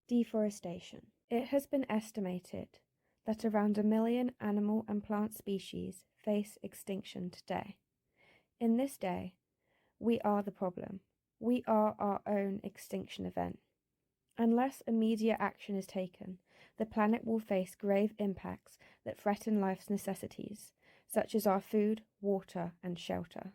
Deforestation. It has been estimated that around 1 million animal and plant species face extinction today. In this day, we are the problem. We are our own extinction event. Unless immediate action is taken, the planet will face grave impacts that threaten life's necessities, such as our food, water, and shelter.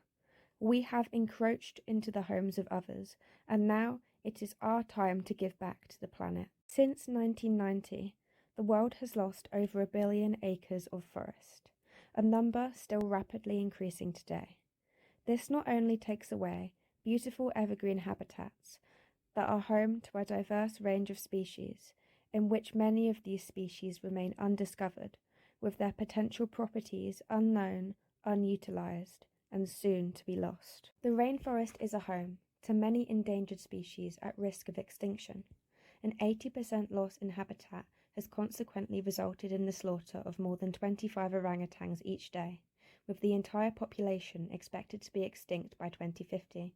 We have encroached into the homes of others, and now it is our time to give back to the planet. Since 1990, the world has lost over 1 billion acres of forest, a number still rapidly increasing today. This not only takes away beautiful evergreen habitats that are home to a diverse range of species, in which many of these species remain undiscovered, with their potential properties unknown, unutilized, and soon to be lost. The rainforest is a home to many endangered species at risk of extinction. An 80% loss in habitat has consequently resulted in the slaughter of more than 25 orangutans each day, with the entire population expected to be extinct by 2050.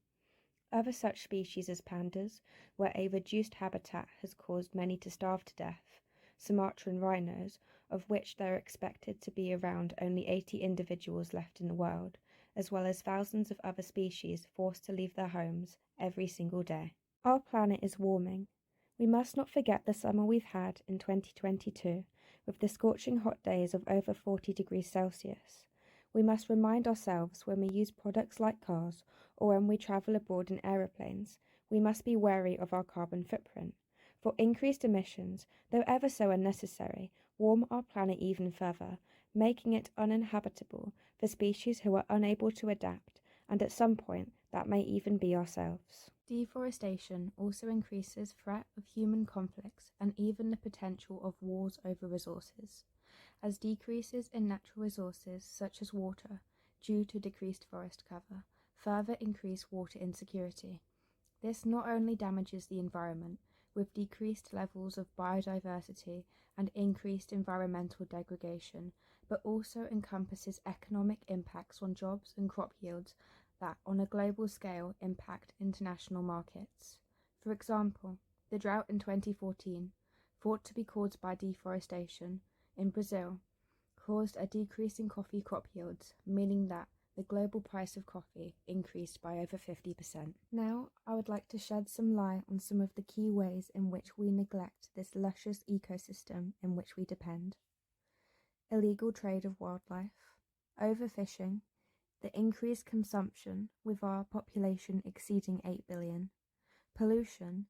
Other such species as pandas, where a reduced habitat has caused many to starve to death, Sumatran rhinos, of which there are expected to be around only 80 individuals left in the world, as well as thousands of other species forced to leave their homes every single day. Our planet is warming. We must not forget the summer we've had in 2022, with the scorching hot days of over 40 degrees Celsius. We must remind ourselves when we use products like cars or when we travel abroad in aeroplanes, we must be wary of our carbon footprint. For increased emissions, though ever so unnecessary, warm our planet even further, making it uninhabitable for species who are unable to adapt, and at some point that may even be ourselves. Deforestation also increases threat of human conflicts and even the potential of wars over resources, as decreases in natural resources such as water, due to decreased forest cover, further increase water insecurity. This not only damages the environment, with decreased levels of biodiversity and increased environmental degradation, but also encompasses economic impacts on jobs and crop yields that, on a global scale, impact international markets. For example, the drought in 2014, thought to be caused by deforestation, in Brazil, caused a decrease in coffee crop yields, meaning that the global price of coffee increased by over 50%. Now, I would like to shed some light on some of the key ways in which we neglect this luscious ecosystem in which we depend. Illegal trade of wildlife, overfishing, the increased consumption with our population exceeding 8 billion, pollution,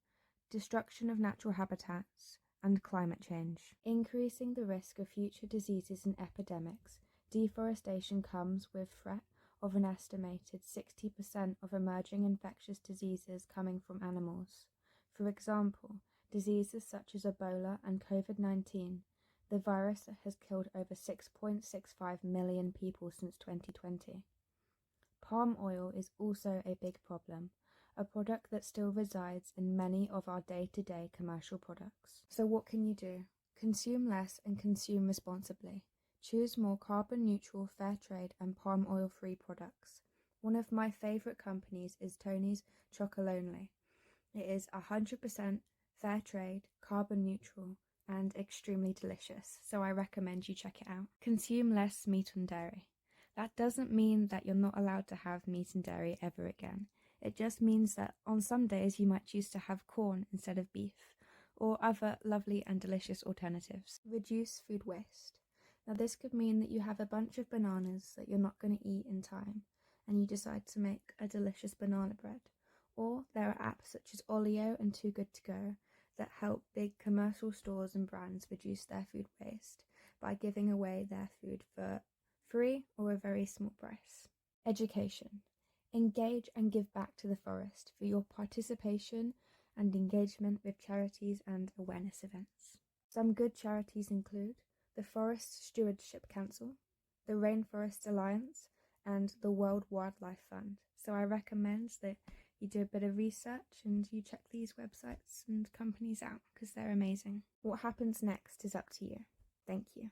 destruction of natural habitats, and climate change. Increasing the risk of future diseases and epidemics, deforestation comes with threat of an estimated 60% of emerging infectious diseases coming from animals. For example, diseases such as Ebola and COVID-19, the virus that has killed over 6.65 million people since 2020. Palm oil is also a big problem, a product that still resides in many of our day-to-day commercial products. So what can you do? Consume less and consume responsibly. Choose more carbon-neutral, fair trade and palm oil-free products. One of my favourite companies is Tony's Chocolonely. It is 100% fair trade, carbon-neutral and extremely delicious, so I recommend you check it out. Consume less meat and dairy. That doesn't mean that you're not allowed to have meat and dairy ever again. It just means that on some days you might choose to have corn instead of beef, or other lovely and delicious alternatives. Reduce food waste. Now this could mean that you have a bunch of bananas that you're not going to eat in time, and you decide to make a delicious banana bread. Or there are apps such as Olio and Too Good To Go that help big commercial stores and brands reduce their food waste by giving away their food for free or a very small price. Education. Engage and give back to the forest for your participation and engagement with charities and awareness events. Some good charities include the Forest Stewardship Council, the Rainforest Alliance, and the World Wildlife Fund. So I recommend that you do a bit of research and you check these websites and companies out because they're amazing. What happens next is up to you. Thank you.